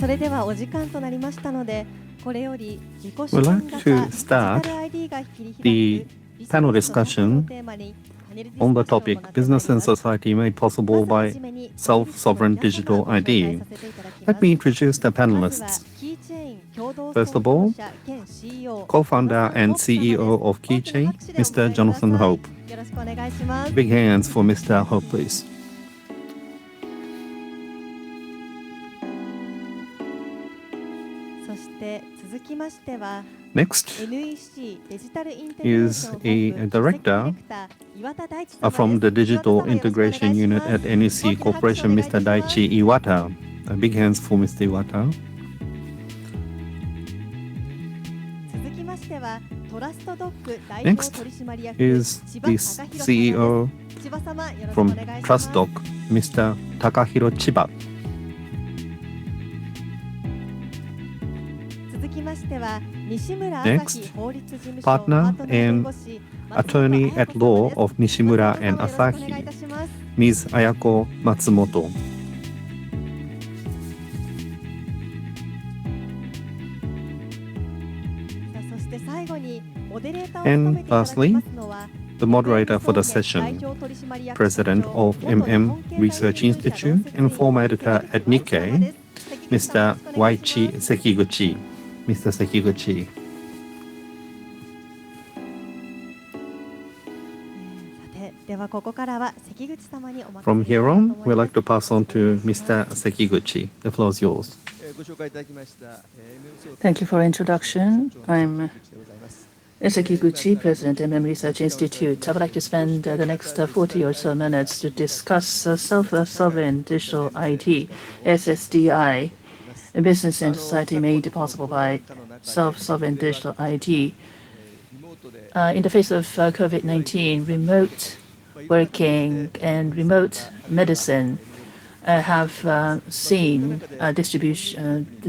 それではお時間となりましたので、これより自己主 We'd 張 like 型 to デジタ start ル ID が切り開 the く panel discussion on the topic Business and Society Made Possible by Self-Sovereign Digital ID. Let me introduce the panelists. First of all, co-founder and CEO of Keychain, Mr. Jonathan Hope. Big hands for Mr. Hope, please. Next is a director from the Digital Integration Unit at NEC Corporation, Mr. Daichi Iwata. Big hands for Mr. Iwata. Next is the CEO from TrustDoc, Mr. Takahiro Chiba. Next, partner and attorney at law of Nishimura and Asahi, Ms. Ayako Matsumoto. And lastly, the moderator for the session, President of Research Institute and former editor at Nikkei, Mr. Waichi Sekiguchi. Mr. Sekiguchi. From here on, we'd like to pass on to Mr. Sekiguchi. The floor is yours. Thank you for introduction. I'm Sekiguchi, President, Research Institute. I would like to spend the next 40 or so minutes to discuss self-sovereign digital ID, SSDI, a business and society made possible by self-sovereign digital ID. In the face of COVID-19, remote working and remote medicine have seen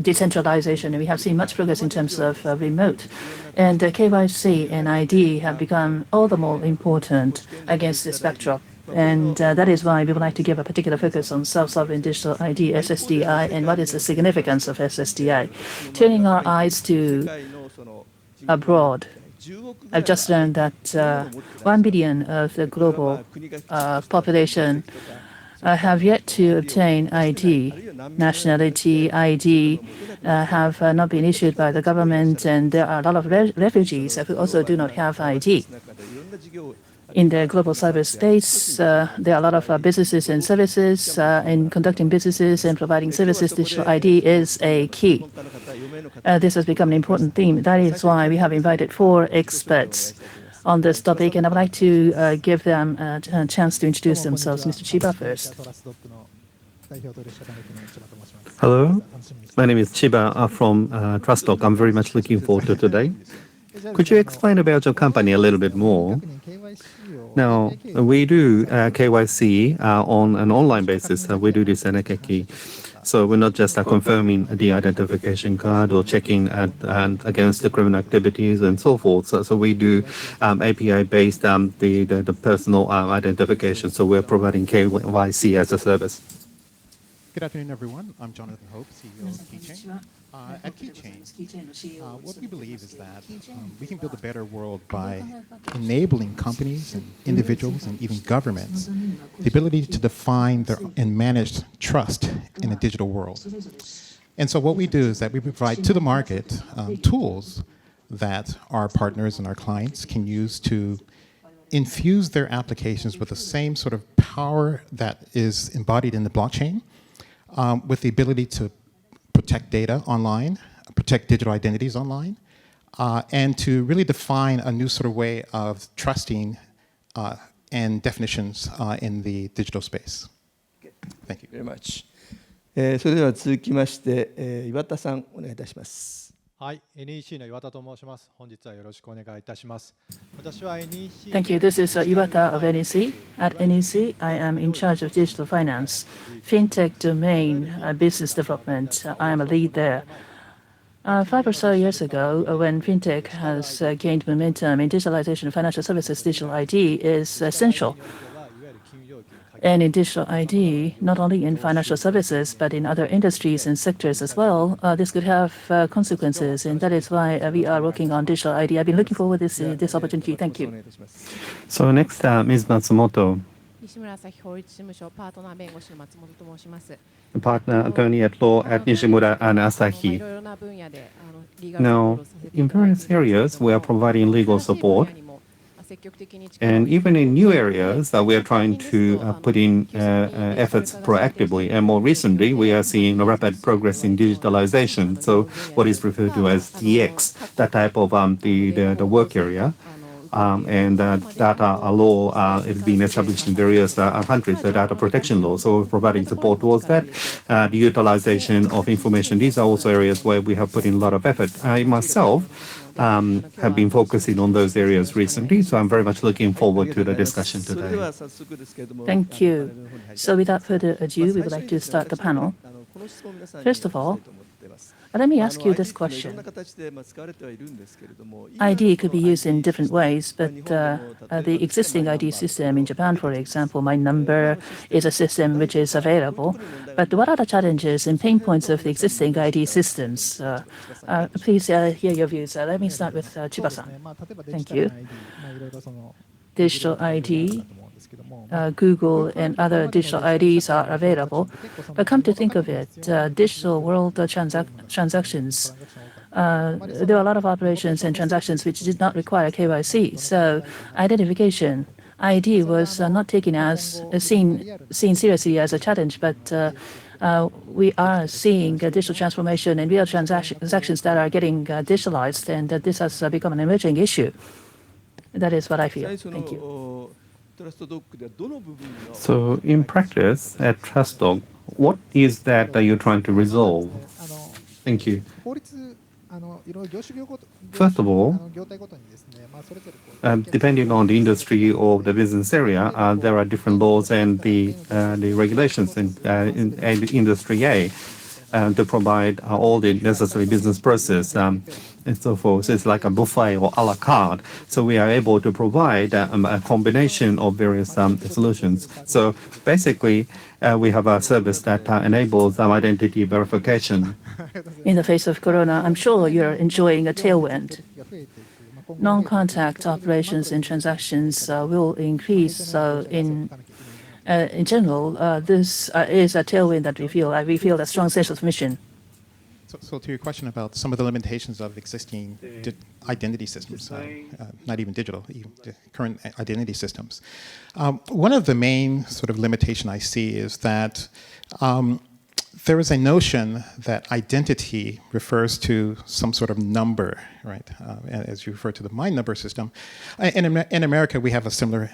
decentralization, and we have seen much progress in terms of remote. And KYC and ID have become all the more important against this backdrop. And that is why we would like to give a particular focus on self-sovereign digital ID, SSDI, and what is the significance of SSDI. Turning our eyes to abroad, I've just learned that 1 billion of the global population have yet to obtain ID. Nationality ID have not been issued by the government, and there are a lot of refugees who also do not have ID. In the global cyberspace, there are a lot of businesses and services. In conducting businesses and providing services, digital ID is a key. This has become an important theme. That is why we have invited 4 experts on this topic, and I would like to give them a chance to introduce themselves. Mr. Chiba first. Hello, my name is Chiba from TrustDoc. I'm very much looking forward to today. Could you explain about your company a little bit more? Now, we do KYC on an online basis. We do this at Ekeki. So we're not just confirming the identification card or checking and against the criminal activities and so forth. So we do API-based the personal identification. So we're providing KYC as a service. Good afternoon, everyone. I'm Jonathan Hope, CEO of Keychain. At Keychain, what we believe is that we can build a better world by enabling companies and individuals and even governments the ability to define and manage trust in a digital world. And so what we do is that we provide to the market tools that our partners and our clients can use to infuse their applications with the same sort of power that is embodied in the blockchain, with the ability to protect data online, protect digital identities online, and to really define a new sort of way of trusting and definitions in the digital space. Thank you very much. それでは続きまして、岩田さんお願いいたします。はい、NEC の岩田と申します。本日はよろしくお願いいたします。私は NEC Thank you. This is Iwata of NEC. At NEC, I am in charge of digital finance, fintech domain, business development. I am a lead there. 5 or so years ago, when fintech has gained momentum in digitalization of financial services, digital ID is essential. And in digital ID, not only in financial services, but in other industries and sectors as well, this could have consequences. And that is why we are working on digital ID. I've been looking forward to this opportunity. Thank you. So next, Ms. Matsumoto, 西村朝日法律事務所パートナー弁護士の松本と申します。 partner attorney at law at Nishimura and い Asahi. ろいろな分野でリーガルサポー Now, トをさせてい in ただいているん various ですけれども areas, we are providing legal 新しい分 support. 野にも積極的に力を And 入れて even in い new ます areas, we are trying to put in efforts proactively. And more recently, we are seeing a rapid progress in digitalization. So what is referred to as DX, that type of the work area. And data law is being established in various countries, the data protection law. So we're providing support towards that. The utilization of information, these are also areas where we have put in a lot of effort. I myself have been focusing on those areas recently, so I'm very much looking forward to the discussion それで today. は早速ですけれども、 Thank you. So without further ado, we would like to start the panel. この質問を皆さんに First of all, したいと思っています。 Let me ask you this いろんな question. 形で使われてはいるんですけれども、 ID could be used in different ways, but the existing ID system in Japan, for example, My Number is a system which is available. But what are the challenges and pain points of the existing ID systems? Please hear your views. Let me start with そうです Chiba-san. ね。まあ例えばデ Thank ジタル you. な ID、まあいろいろその Digital ID, だと思うんですけども、 Google and other digital IDs are available. But come to think of it, digital world transactions, there are a lot of operations and transactions which did not require KYC. So identification, ID was not taken as seen seriously as a challenge, but we are seeing digital transformation and real transactions that are getting digitalized, and this has become an emerging issue. That is what I feel. 最初 Thank you. のトラストドッグではどの部分が So in practice, at TrustDog, what is that you're trying to resolve? あの Thank you. 法律いろいろ業種業ごと First of all, 業態ごとにですね、まあそれぞれこう depending on the industry or the business area, there are different laws and the regulations in industry A to provide all the necessary business process and so forth. So it's like a buffet or a la carte. So we are able to provide a combination of various solutions. So basically, we have a service that enables identity verification. In the face of Corona, I'm sure you're enjoying a tailwind. が増えていく、まあ、今後 Non-contact operations and transactions will increase. So in general, this is a tailwind that we feel. We feel a strong sense of mission. So to your question about some of the limitations of existing identity systems, not even digital, even the current identity systems, one of the main sort of limitation I see is that there is a notion that identity refers to some sort of number, right? As you refer to the My Number system. In America, we have a similar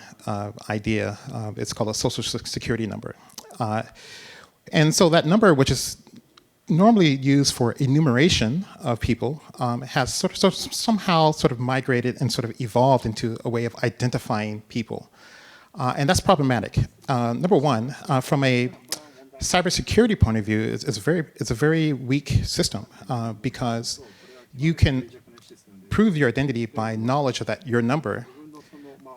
idea. It's called a social security number. And so that number, which is normally used for enumeration of people, has somehow sort of migrated and sort of evolved into a way of identifying people. And that's problematic. Number one, from a cybersecurity point of view, it's a very weak system because you can prove your identity by knowledge of your number.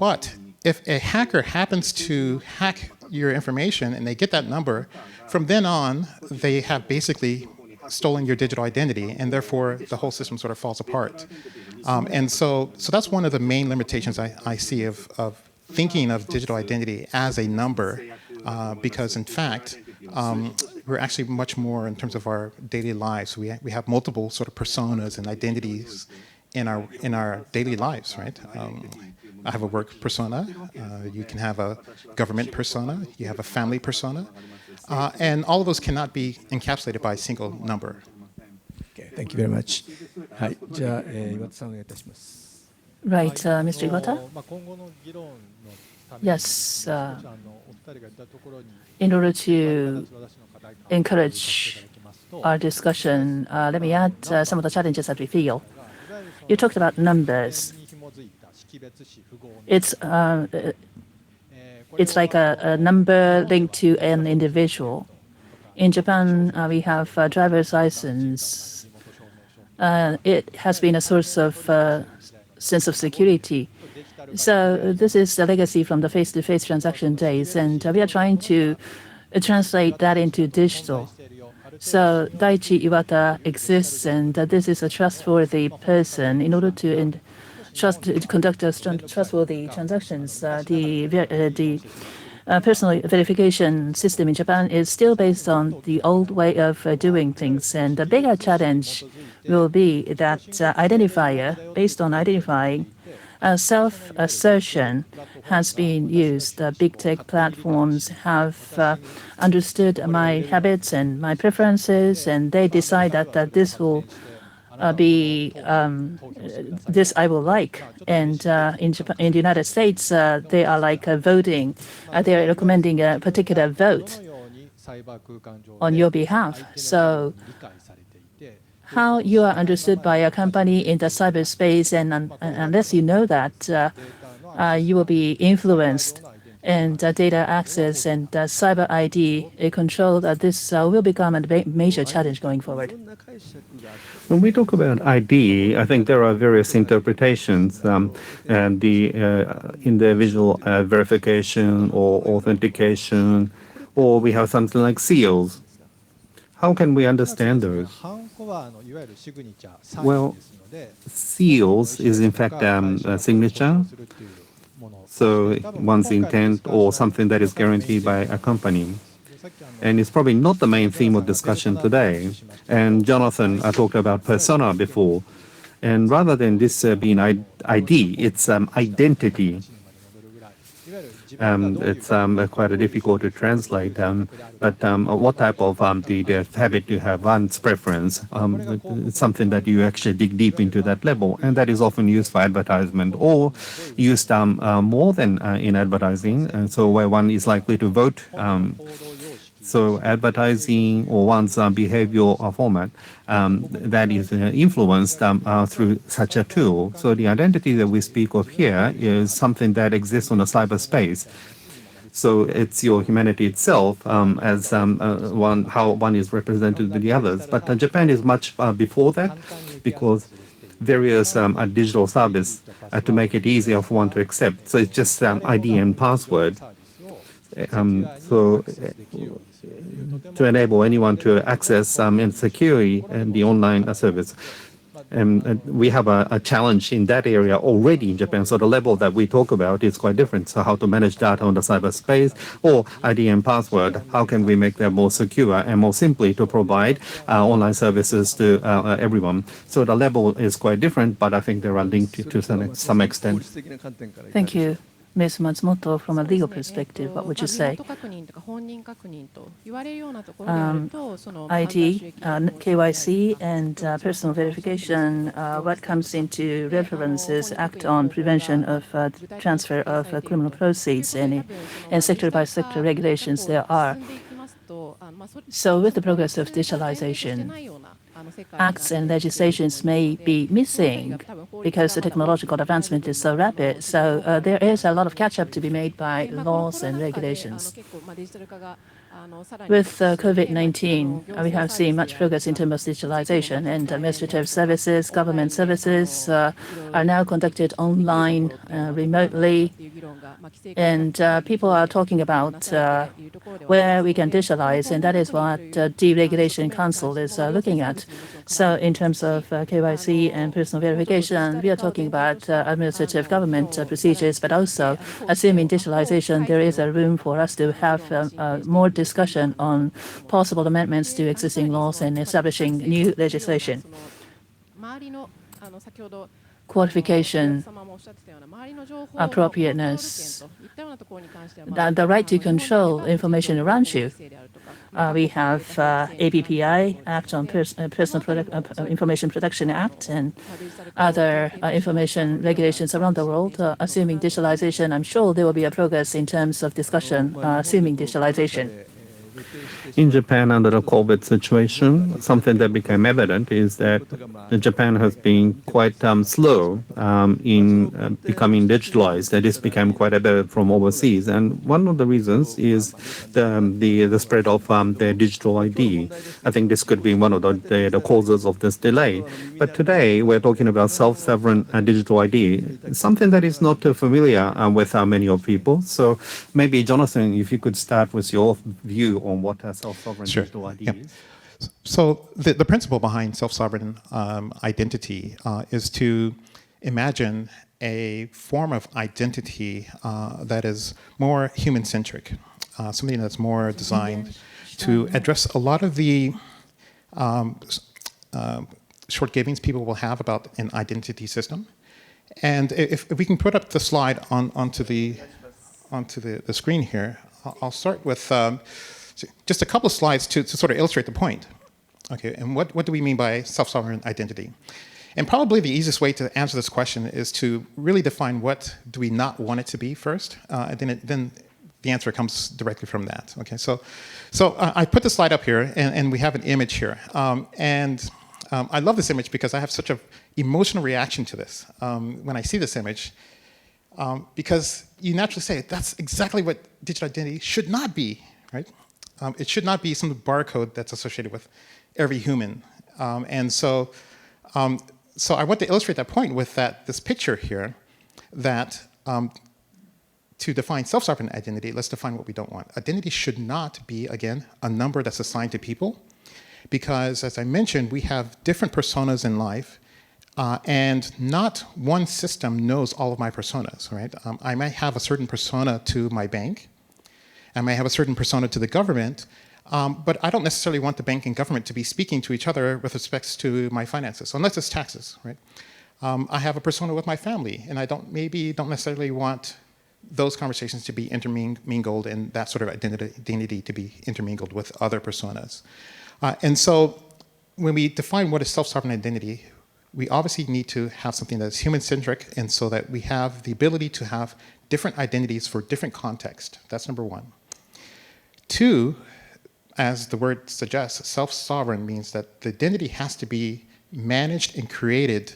But if a hacker happens to hack your information and they get that number, from then on, they have basically stolen your digital identity, and therefore the whole system sort of falls apart. And so that's one of the main limitations I see of thinking of digital identity as a number, because in fact, we're actually much more in terms of our daily lives. We have multiple sort of personas and identities in our daily lives, right? I have a work persona. You can have a government persona. You have a family persona. And all of those cannot be encapsulated by a single number. Okay, thank you very much. はい、じゃあ、岩田さんお願いいたします。 Right, Mr. Iwata? まあ今後の議論のため Yes, お二人が言ったところに in order to encourage our discussion, let me add some of the challenges that we feel. You talked about numbers. It's like a number linked to an individual. In Japan, we have a driver's license. It has been a source of sense of security. So this is the legacy from the face-to-face transaction days, and we are trying to translate that into digital. So Daiichi Iwata exists, and this is a trustworthy person. In order to conduct trustworthy transactions, the personal verification system in Japan is still based on the old way of doing things. And the bigger challenge will be that identifier, based on identifying, self-assertion has been used. Big tech platforms have understood my habits and my preferences, and they decide that this will be this I will like. And in Japan, in the United States, they are like voting. They are recommending a particular vote on your behalf. So how you are understood by a company in the cyberspace, and unless you know that, you will be influenced, and data access and cyber ID control, this will become a major challenge going forward. When we talk about ID, I think there are various interpretations, and the individual verification or authentication, or we have something like seals. How can we understand those? Well, seals is in fact a signature, so one's intent or something that is guaranteed by a company. And it's probably not the main theme of discussion today. And Jonathan talked about persona before. And rather than this being ID, it's identity. It's quite difficult to translate, but what type of the habit you have, one's preference, it's something that you actually dig deep into that level, and that is often used for advertisement or used more than in advertising, and so where one is likely to vote. So advertising or one's behavioral format that is influenced through such a tool. So the identity that we speak of here is something that exists on a cyberspace. So it's your humanity itself as how one is represented to the others. But Japan is much before that, because various digital service to make it easier for one to accept. So it's just ID and password. To enable anyone to access and securely the online service. And we have a challenge in that area already in Japan. So the level that we talk about is quite different. So how to manage data on the cyberspace, or ID and password, how can we make them more secure and more simply to provide online services to everyone. So the level is quite different, but I think they are linked to some extent. Thank you. Ms. Matsumoto, from a legal perspective, what would you say? ID, KYC, and personal verification, what comes into reference is Act on Prevention of Transfer of Criminal Proceeds, and sector-by-sector regulations there are. So with the progress of digitalization, acts and legislations may be missing because the technological advancement is so rapid. So there is a lot of catch-up to be made by laws and regulations. With COVID-19, we have seen much progress in terms of digitalization, and administrative services, government services are now conducted online, remotely, and people are talking about where we can digitalize, and that is what Deregulation Council is looking at. So in terms of KYC and personal verification, we are talking about administrative government procedures, but also assuming digitalization, there is a room for us to have more discussion on possible amendments to existing laws and establishing new legislation. Qualification, appropriateness, the right to control information around you. We have APPI, Act on Personal Information Protection Act, and other information regulations around the world. Assuming digitalization, I'm sure there will be a progress in terms of discussion, assuming digitalization. In Japan, under the COVID situation, something that became evident is that Japan has been quite slow in becoming digitalized. And this became quite evident from overseas. And one of the reasons is the spread of the digital ID. I think this could be one of the causes of this delay. But today, we're talking about self-sovereign digital ID, something that is not too familiar with many of people. So maybe, Jonathan, if you could start with your view on what a self-sovereign Sure. digital ID Yeah. is. So the principle behind self-sovereign identity is to imagine a form of identity that is more human-centric, something that's more designed to address a lot of the shortcomings people will have about an identity system. And if we can put up the slide onto the screen here, I'll start with just a couple of slides to sort of illustrate the point. Okay, and what do we mean by self-sovereign identity? And probably the easiest way to answer this question is to really define what do we not want it to be first, and then the answer comes directly from that. Okay, so I put the slide up here, and we have an image here, I love this image because I have such an emotional reaction to this when I see this image, because you naturally say that's exactly what digital identity should not be, right? It should not be some barcode that's associated with every human, so I want to illustrate that point with this picture here, that to define self-sovereign identity, let's define what we don't want. Identity should not be, again, a number that's assigned to people, because, as I mentioned, we have different personas in life, and not one system knows all of my personas, right? I might have a certain persona to my bank, I may have a certain persona to the government, but I don't necessarily want the bank and government to be speaking to each other with respect to my finances, unless it's taxes, right? I have a persona with my family, and I don't necessarily want those conversations to be intermingled and that sort of identity to be intermingled with other personas. And so when we define what is self-sovereign identity, we obviously need to have something that's human-centric, and so that we have the ability to have different identities for different contexts. That's number one. Two, as the word suggests, self-sovereign means that the identity has to be managed and created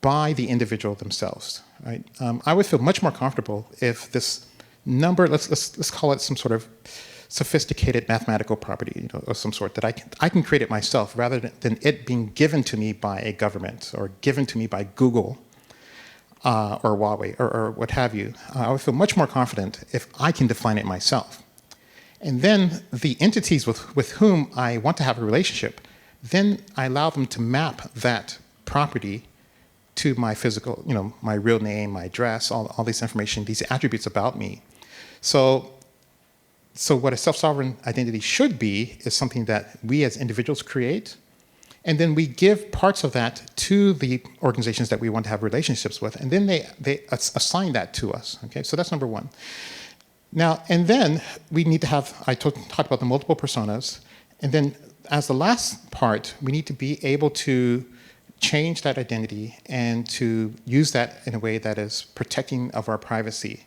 by the individual themselves, right? I would feel much more comfortable if this number, let's call it some sort of sophisticated mathematical property, of some sort, that I can create it myself, rather than it being given to me by a government or given to me by Google or Huawei or what have you. I would feel much more confident if I can define it myself. And then the entities with whom I want to have a relationship, then I allow them to map that property to my physical, my real name, my address, all this information, these attributes about me. So what a self-sovereign identity should be is something that we as individuals create, and then we give parts of that to the organizations that we want to have relationships with, and then they assign that to us. Okay, so that's number one. Now, and then we need to have, I talked about the multiple personas, and then as the last part, we need to be able to change that identity and to use that in a way that is protecting of our privacy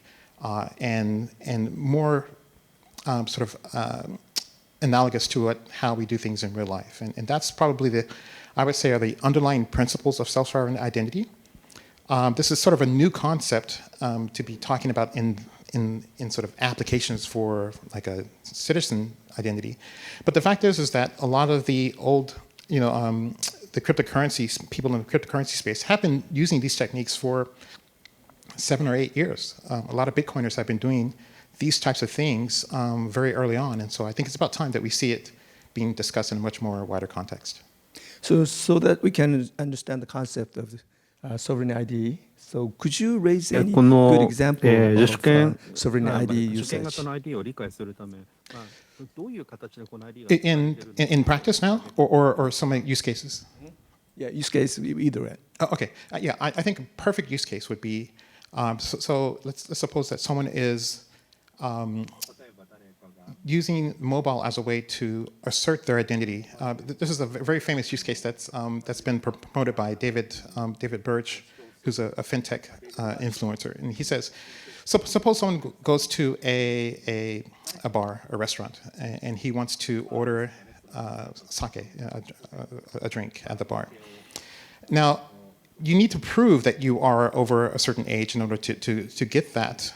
and more analogous to how we do things in real life. And that's probably I would say, are the underlying principles of self-sovereign identity. This is sort of a new concept to be talking about in sort of applications for like a citizen identity. But the fact is that a lot of the old, the cryptocurrencies, people in the cryptocurrency space have been using these techniques for 7 or 8 years. A lot of Bitcoiners have been doing these types of things very early on. And so I think it's about time that we see it being discussed in a much more wider context. So that we can understand the concept of sovereign ID. So could you raise any この good example 自主権 of sovereign ID 主権 usage? 型の ID を理解するため、どういう形でこの ID が In practice now, or some use cases? Yeah, use case either way. Okay, yeah, I think a perfect use case would be, so let's suppose that someone is using mobile as a way to assert their identity. This is a very famous use case that's been promoted by David Birch, who's a fintech influencer, and he says, So suppose someone goes to a bar, a restaurant, and he wants to order sake, a drink at the bar. Now, you need to prove that you are over a certain age in order to get that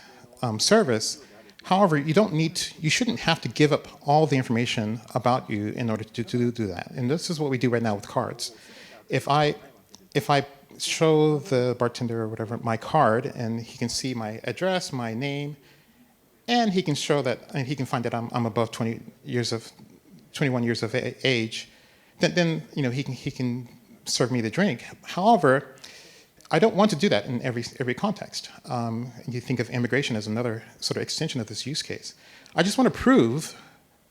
service. However, you shouldn't have to give up all the information about you in order to do that. And this is what we do right now with cards. If I show the bartender or whatever my card, and he can see my address, my name, and he can show that, and he can find that I'm above 21 years of age, then he can serve me the drink. However, I don't want to do that in every context. You think of immigration as another sort of extension of this use case. I just want to prove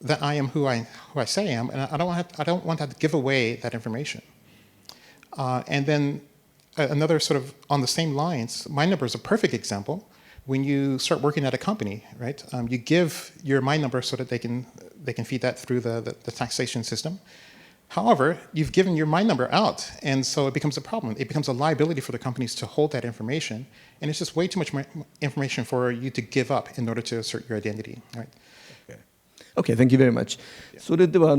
that I am who I say I am, and I don't want to have to give away that information. And then another sort of on the same lines, my number is a perfect example. When you start working at a company, right? You give your my number so that they can feed that through the taxation system. However, you've given your my number out, and so it becomes a problem. It becomes a liability for the companies to hold that information, and it's just way too much information for you to give up in order to assert your identity, right? Okay, thank you very much. それでは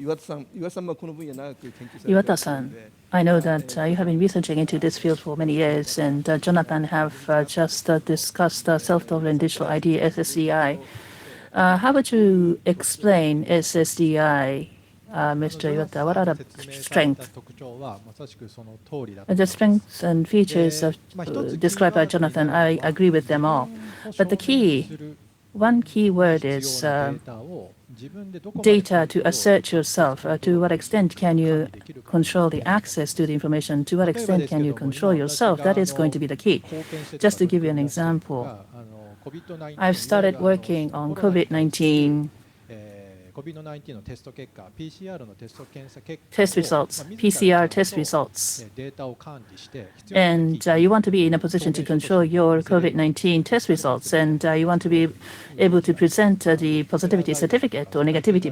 岩田さんはこの分野長く研究されているので。Iwata-san, I know that you have been researching into this field for many years, and Jonathan have just discussed self-sovereign digital ID, SSDI. How would you explain SSDI, Mr. Iwata? What are the strengths? The strengths and features described by Jonathan, I agree with them all. But one key word is data to assert yourself. To what extent can you control the access to the information? To what extent can you control yourself? That is going to be the key. Just to give you an example, I've started working on COVID-19 test results, PCR test results. And you want to be in a position to control your COVID-19 test results, and you want to be able to present the positivity certificate or negativity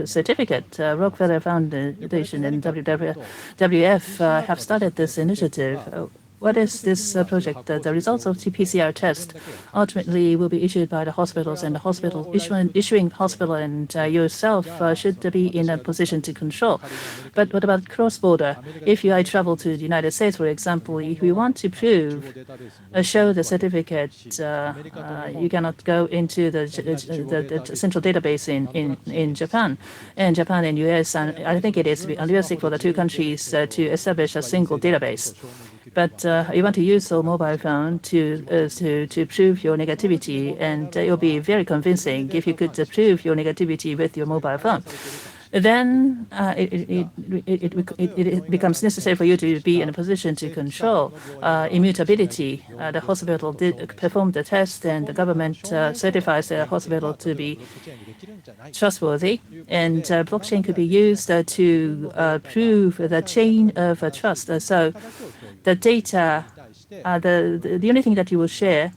certificate. Rockefeller Foundation and WWF have started this initiative. What is this project? The results of the PCR test ultimately will be issued by the hospitals, and the hospital issuing hospital and yourself should be in a position to control. But what about cross-border? If I travel to the United States, for example, if we want to show the certificate, you cannot go into the central database in Japan. And Japan and US, and I think it is unrealistic for the two countries to establish a single database. But you want to use a mobile phone to prove your negativity, and it will be very convincing if you could prove your negativity with your mobile phone. Then it becomes necessary for you to be in a position to control immutability. The hospital performed the test, and the government certifies the hospital to be trustworthy. And blockchain could be used to prove the chain of trust. So the data, the only thing that you will share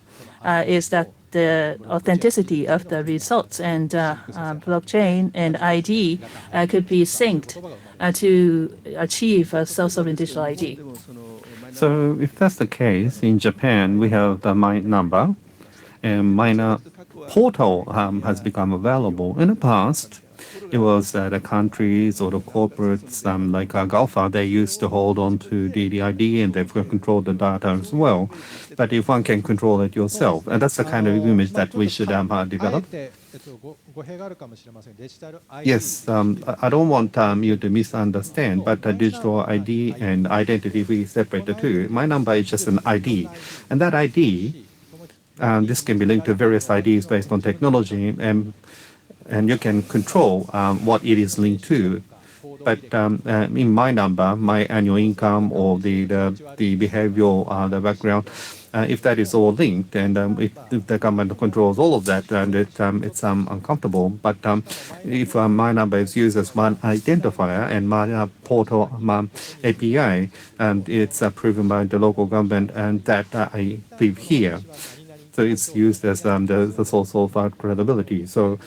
is that the authenticity of the results, and blockchain and ID could be synced to achieve a self-sovereign digital ID. So if that's the case, in Japan, we have the My Number, and Minor portal has become available. In the past, it was the countries or the corporates like GAFA, they used to hold on to the ID, and they've controlled the data as well. But if one can control it yourself, and that's the kind of image that we should develop. Yes, I don't want you to misunderstand, but digital ID and identity, we separate the two. My number is just an ID, and that ID, this can be linked to various IDs based on technology, and you can control what it is linked to. But in my number, my annual income or the behavioral, the background, if that is all linked, and if the government controls all of that, and it's uncomfortable. But if my number is used as one identifier, and my portal API, and it's proven by the local government, and that I live here. So it's used as the source of credibility. So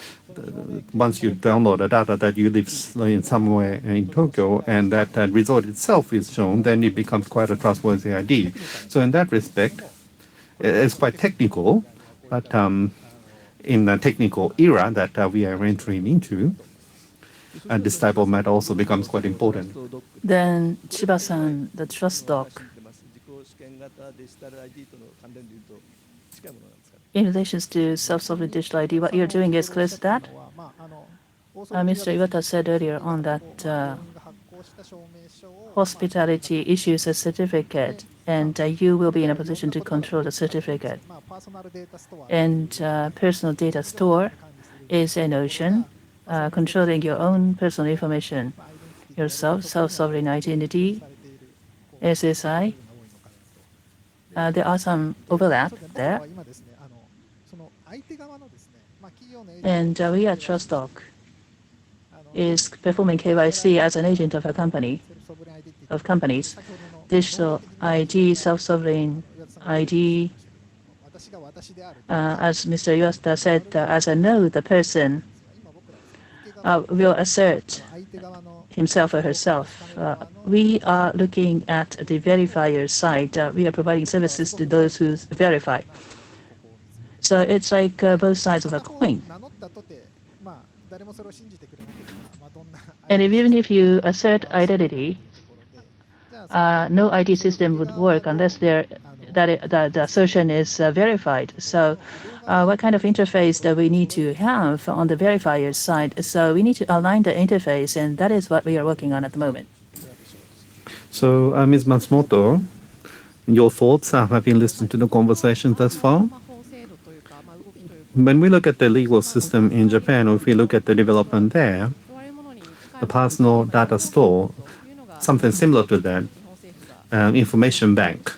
once you download the data that you live in somewhere in Tokyo, and that result itself is shown, then it becomes quite a trustworthy ID. So in that respect, It's quite technical, but in the technical era that we are entering into, this type of matter also becomes quite important. Then, Chiba-san, the trust doc, in relation to self-sovereign digital ID, what you're doing is close to that. Mr. Iwata said earlier on that hospitality issues a certificate, and you will be in a position to control the certificate. And personal data store is a notion, controlling your own personal information yourself, self-sovereign identity, SSI. There are some overlap there. And we at TrustDoc is performing KYC as an agent of a company, of companies. Digital ID, self-sovereign ID, as Mr. Iwata said, as I know the person will assert himself or herself. We are looking at the verifier side. We are providing services to those who verify. So it's like both sides of a coin. And even if you assert identity, no ID system would work unless the assertion is verified. So what kind of interface do we need to have on the verifier side? So we need to align the interface, and that is what we are working on at the moment. So, Ms. Matsumoto, your thoughts having listened to the conversation thus far? When we look at the legal system in Japan, or if we look at the development there, the personal data store, something similar to that, information bank,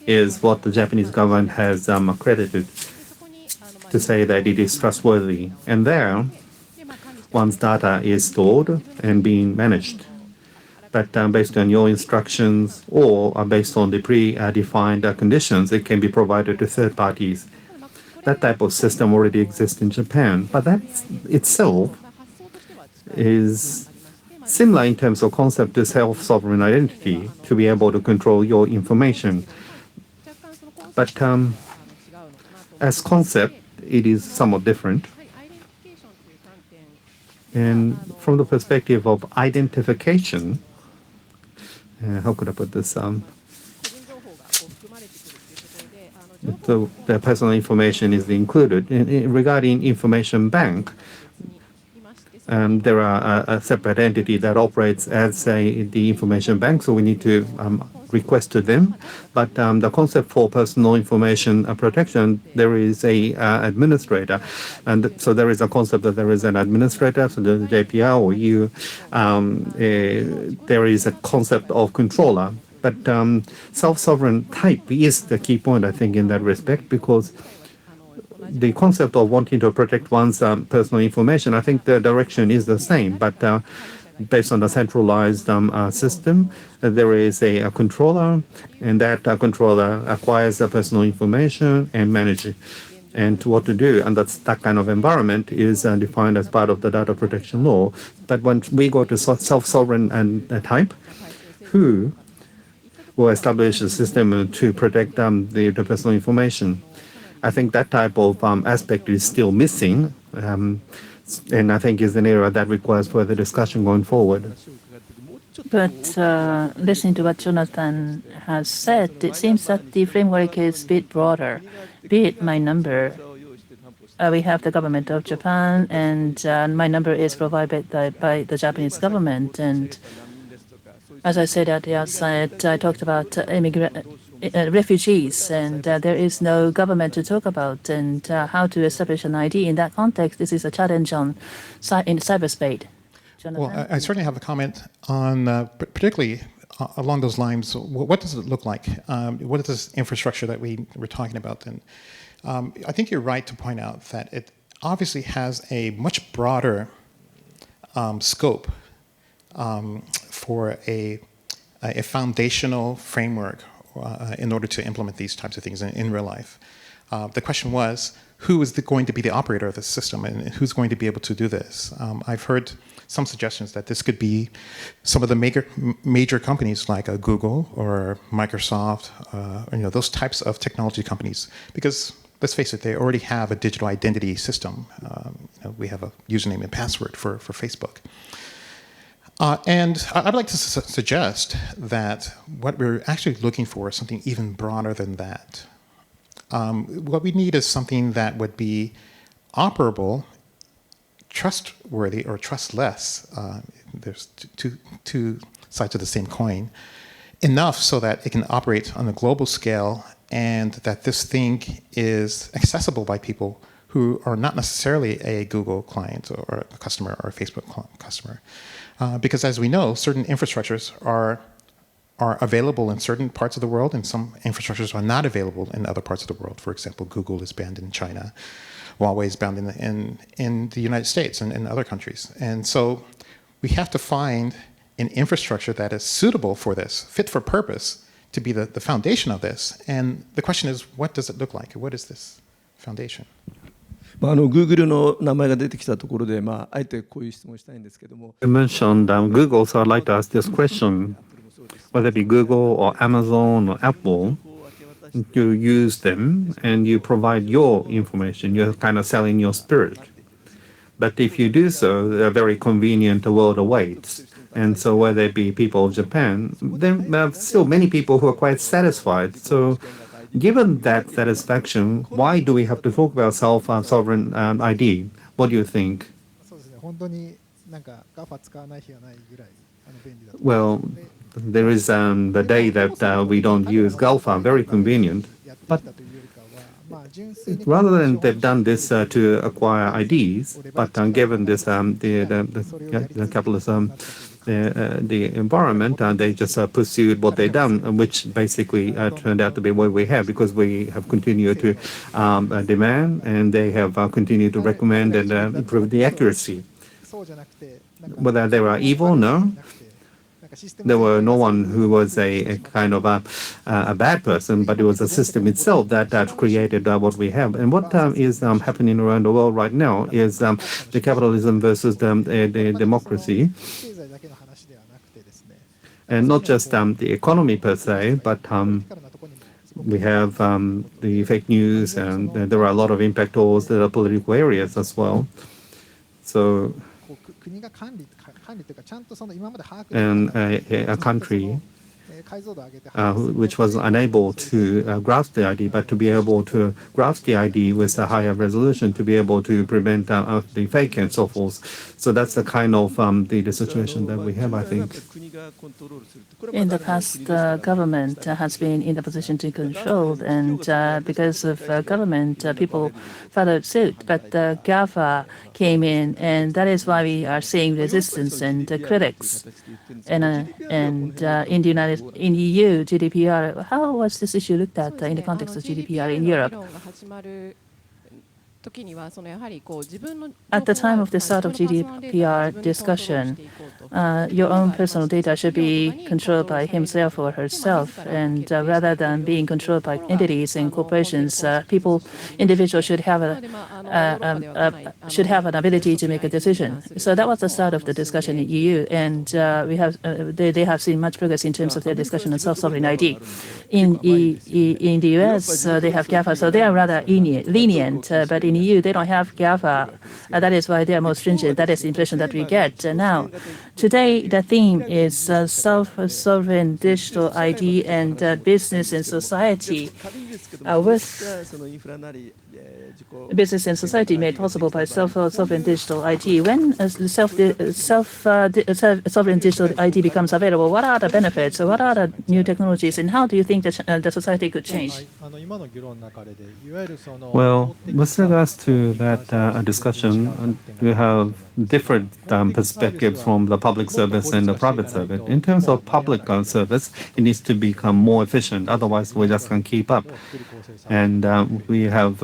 is what the Japanese government has accredited to say that it is trustworthy. And there, one's data is stored and being managed. But based on your instructions or based on the pre-defined conditions, it can be provided to third parties. That type of system already exists in Japan, but that itself is similar in terms of concept to self-sovereign identity, to be able to control your information. But as concept, it is somewhat different. And from the perspective of identification, how could I put this? So the personal information is included. Regarding information bank, there are a separate entity that operates as the information bank, so we need to request to them. But the concept for personal information protection, there is a administrator, and so there is a concept that there is an administrator, so the JPR or you. There is a concept of controller. But self-sovereign type is the key point, I think, in that respect, because the concept of wanting to protect one's personal information, I think the direction is the same, but based on the centralized system, there is a controller, and that controller acquires the personal information and manages it. And what to do, and that kind of environment is defined as part of the data protection law. But when we go to self-sovereign and type, who will establish a system to protect the personal information? I think that type of aspect is still missing, and I think is an area that requires further discussion going forward. But listening to what Jonathan has said, it seems that the framework is a bit broader. Be it my number, we have the government of Japan, and my number is provided by the Japanese government. And as I said at the outset, I talked about refugees, and there is no government to talk about, and how to establish an ID. In that context, this is a challenge in cyberspace. Jonathan? Well, I certainly have a comment on, particularly along those lines. What does it look like? What is this infrastructure that we're talking about then? I think you're right to point out that it obviously has a much broader scope for a foundational framework in order to implement these types of things in real life. The question was, who is going to be the operator of the system, and who's going to be able to do this? I've heard some suggestions that this could be some of the major companies like Google or Microsoft, those types of technology companies, because let's face it, they already have a digital identity system. We have a username and password for Facebook. And I'd like to suggest that what we're actually looking for is something even broader than that. What we need is something that would be operable, trustworthy, or trustless. There's two sides of the same coin. Enough so that it can operate on a global scale, and that this thing is accessible by people who are not necessarily a Google client or a customer or a Facebook customer. Because as we know, certain infrastructures are available in certain parts of the world, and some infrastructures are not available in other parts of the world. For example, Google is banned in China, Huawei is banned in the United States and in other countries. And so we have to find an infrastructure that is suitable for this, fit for purpose, to be the foundation of this. And the question is, what does it look like? What is this foundation? Google の名前が出てきたところで、あえてこういう質問したいんですけども。You mentioned Google, so I'd like to ask this question. Whether it be Google or Amazon or Apple, you use them and you provide your information. You're kind of selling your spirit. But if you do so, they're very convenient to world awaits. And so whether it be people of Japan, there are still many people who are quite satisfied. So given that satisfaction, why do we have to talk about self-sovereign ID? What do you think? Well, there is the day that we don't use GALFA, very convenient. But rather than they've done this to acquire IDs, but given this the capitalism, the environment, they just pursued what they've done, which basically turned out to be what we have, because we have continued to demand, and they have continued to recommend and improve the accuracy. Whether they were evil, no. There were no one who was a kind of a bad person, but it was the system itself that created what we have. And what is happening around the world right now is the capitalism versus the democracy. And not just the economy per se, but we have the fake news, and there are a lot of impactors that are political areas as well. So, and a country which was unable to grasp the ID, but to be able to grasp the ID with a higher resolution, to be able to prevent the fake and so forth. So that's the kind of the situation that we have, I think. In the past, government has been in the position to control, and because of government, people followed suit. But GAFA came in, and that is why we are seeing resistance and critics. And in the EU, GDPR, how was this issue looked at in the context of GDPR in Europe? At the time of the start of GDPR discussion, your own personal data should be controlled by himself or herself, and rather than being controlled by entities and corporations, individuals should have an ability to make a decision. So that was the start of the discussion in EU, and they have seen much progress in terms of their discussion on self-sovereign ID. In the US, they have GAFA, so they are rather lenient, but in EU, they don't have GAFA. That is why they are more stringent. That is the impression that we get. Now, today, the theme is self-sovereign digital ID and business and society. With business and society made possible by self-sovereign digital ID. When sovereign digital ID becomes available, what are the benefits? What are the new technologies, and how do you think that the society could change? Well, with regards to that discussion, we have different perspectives from the public service and the private service. In terms of public service, it needs to become more efficient. Otherwise, we just can't keep up. And we have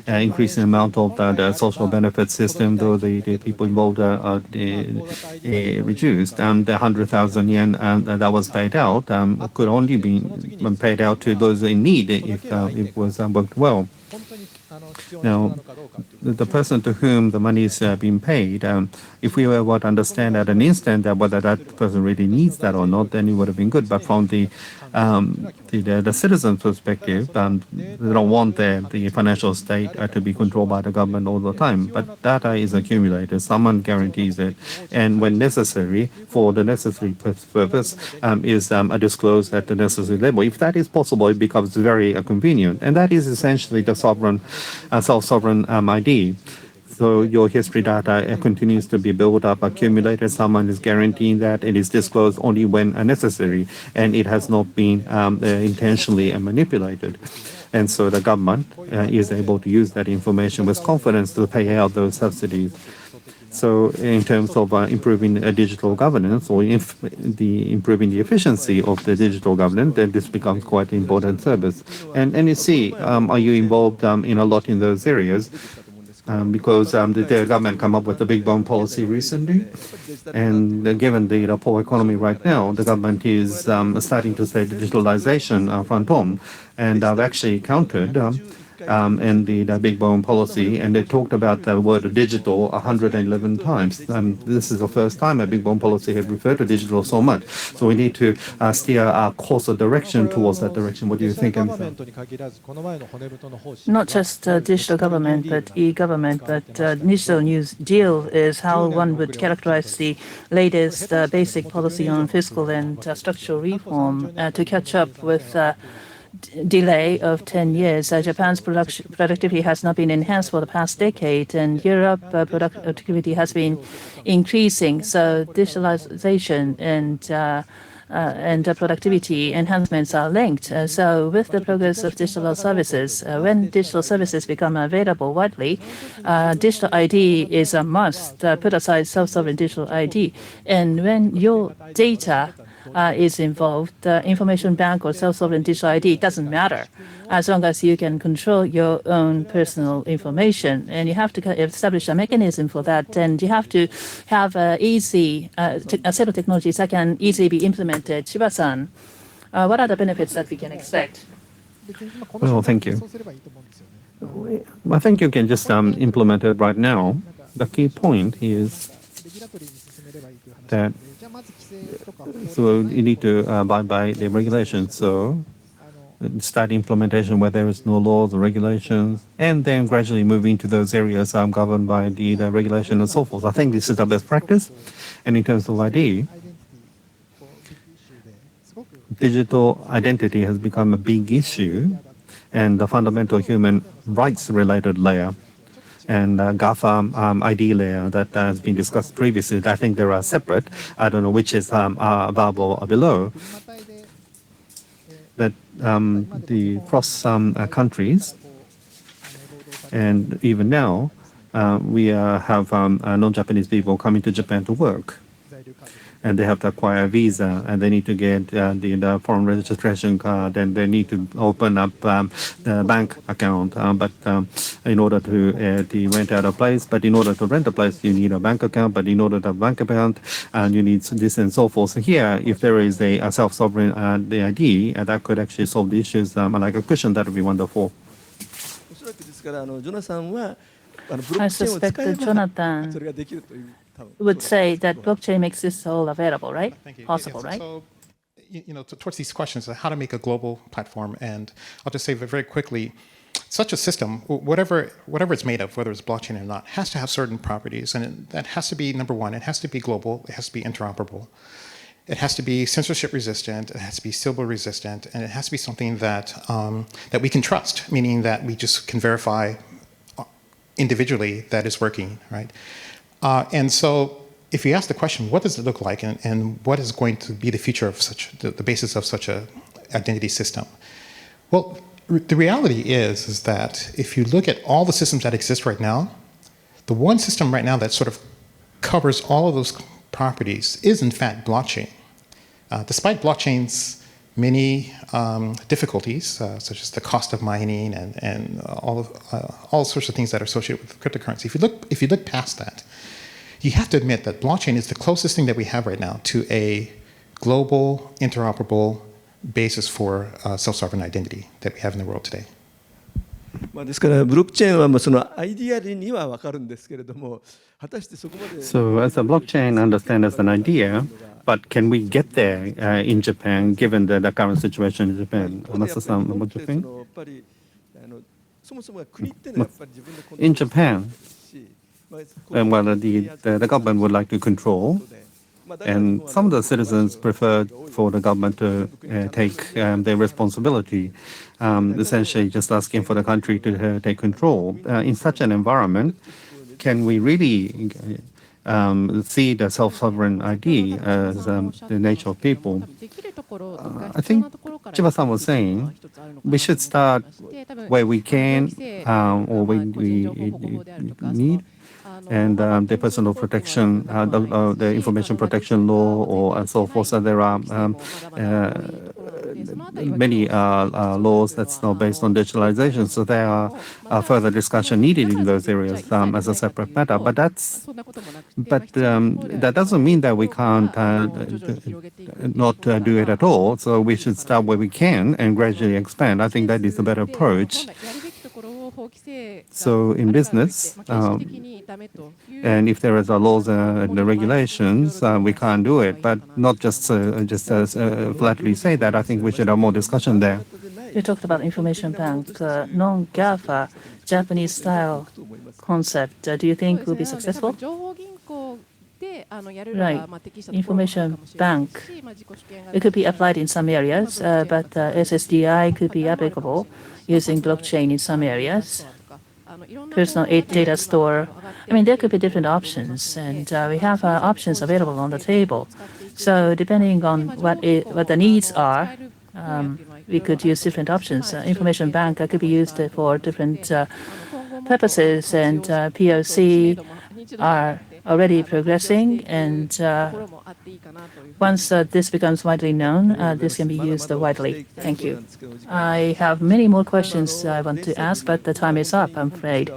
increasing amount of the social benefit system, though the people involved are reduced. The 100,000 yen that was paid out could only be paid out to those in need if it was worked well. Now, the person to whom the money is being paid, if we were able to understand at an instant that whether that person really needs that or not, then it would have been good. But from the citizen's perspective, they don't want the financial state to be controlled by the government all the time. But data is accumulated, someone guarantees it, and when necessary, for the necessary purpose, is disclosed at the necessary level. If that is possible, it becomes very convenient, and that is essentially the self-sovereign ID. So your history data continues to be built up, accumulated. Someone is guaranteeing that it is disclosed only when necessary, and it has not been intentionally manipulated. And so the government is able to use that information with confidence to pay out those subsidies. So in terms of improving digital governance or improving the efficiency of the digital governance, then this becomes quite an important service. And NEC, are you involved in a lot in those areas? Because the government come up with a big bone policy recently, and given the poor economy right now, the government is starting to say digitalization front on, and I've actually counted in the big bone policy, and they talked about the word digital 111 times. This is the first time a big bone policy has referred to digital so much. So we need to steer our course of direction towards that direction. What do you think, Emma? Not just digital government, but e-government, but digital news deal is how one would characterize the latest basic policy on fiscal and structural reform to catch up with delay of 10 years. Japan's productivity has not been enhanced for the past decade, and Europe productivity has been increasing. So digitalization and productivity enhancements are linked. So with the progress of digital services, when digital services become available widely, digital ID is a must. Put aside self-sovereign digital ID. And when your data is involved, information bank or self-sovereign digital ID, it doesn't matter as long as you can control your own personal information. And you have to establish a mechanism for that, and you have to have a set of technologies that can easily be implemented. Shiba-san, what are the benefits that we can expect? Well, thank you. I think you can just implement it right now. The key point is that so you need to abide by the regulations. So start implementation where there is no laws or regulations, and then gradually move into those areas governed by the regulation and so forth. I think this is the best practice. And in terms of ID, digital identity has become a big issue, and the fundamental human rights related layer and GAFA ID layer that has been discussed previously. I think they are separate. I don't know which is above or below. That the cross countries, and even now, we have non-Japanese people coming to Japan to work. And they have to acquire a visa, and they need to get the foreign registration card, and they need to open up the bank account. But in order to rent out a place, but in order to rent a place, you need a bank account. But in order to have a bank account, you need this and so forth. So here, if there is a self-sovereign ID, that could actually solve the issues like a cushion. That would be wonderful. I suspect that Jonathan would say that blockchain makes this all available, right? Thank you. Possible, Yes. right? So, towards these questions, how to make a global platform, and I'll just say very quickly, such a system, whatever it's made of, whether it's blockchain or not, has to have certain properties, and that has to be number one. It has to be global. It has to be interoperable. It has to be censorship resistant. It has to be Sybil resistant, and it has to be something that that we can trust, meaning that we just can verify individually that it's working, right? And so if you ask the question, what does it look like, and what is going to be the future of the basis of such a identity system? Well, the reality is that if you look at all the systems that exist right now, the one system right now that sort of covers all of those properties is in fact blockchain. Despite blockchain's many difficulties, such as the cost of mining and all sorts of things that are associated with cryptocurrency, if you look past that, you have to admit that blockchain is the closest thing that we have right now to a global, interoperable basis for self-sovereign identity that we have in the world today. まあですからブロックチェーンはもうそのアイディアには分かるんですけれども、果たしてそこまで。So as a blockchain, understand as an idea, but can we get there in Japan, given the current situation in Japan? 一方でやっぱり Masasan, 日本っ what do て you そ think? のやっぱりそもそもが国っていうのはやっぱり自分でコントロール In Japan, してるし、まあ well, the government would like to control, and some of the citizens prefer for the government to take their responsibility, essentially just asking for the country to take control. In such an environment, can we really see the self-sovereign ID as the nature of people? I think Chiba-san was saying we should start where we can or when we need. And the personal protection, the information protection law, or so forth. So there are many laws that's not based on digitalization. So there are further discussion needed in those areas as a separate matter. But that doesn't mean that we can't not do it at all. So we should start where we can and gradually expand. I think that is the better approach. So in business, and if there is a laws and the regulations, we can't do it. But not just flatly say that. I think we should have more discussion there. You talked about information bank, non-GAFA, Japanese-style concept. Do you think will be successful? Right. Information bank. It could be applied in some areas, but SSDI could be applicable using blockchain in some areas. Personal data store. I mean, there could be different options, and we have options available on the table. So depending on what the needs are, we could use different options. Information bank could be used for different purposes, and POC are already progressing, and once this becomes widely known, this can be used widely. Thank you. I have many more questions I want to ask, but the time is up, I'm afraid.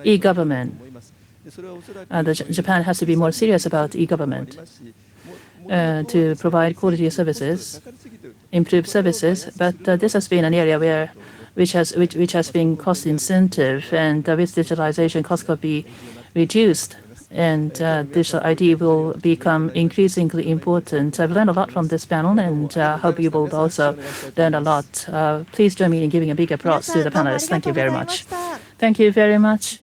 E-government. Japan has to be more serious about e-government to provide quality services, improve services, but this has been an area which has been cost incentive, and with digitalization, cost could be reduced, and digital ID will become increasingly important. I've learned a lot from this panel, and hope you will also learn a lot. Please join me in giving a big applause to the panelists. Thank you very much. Thank you very much.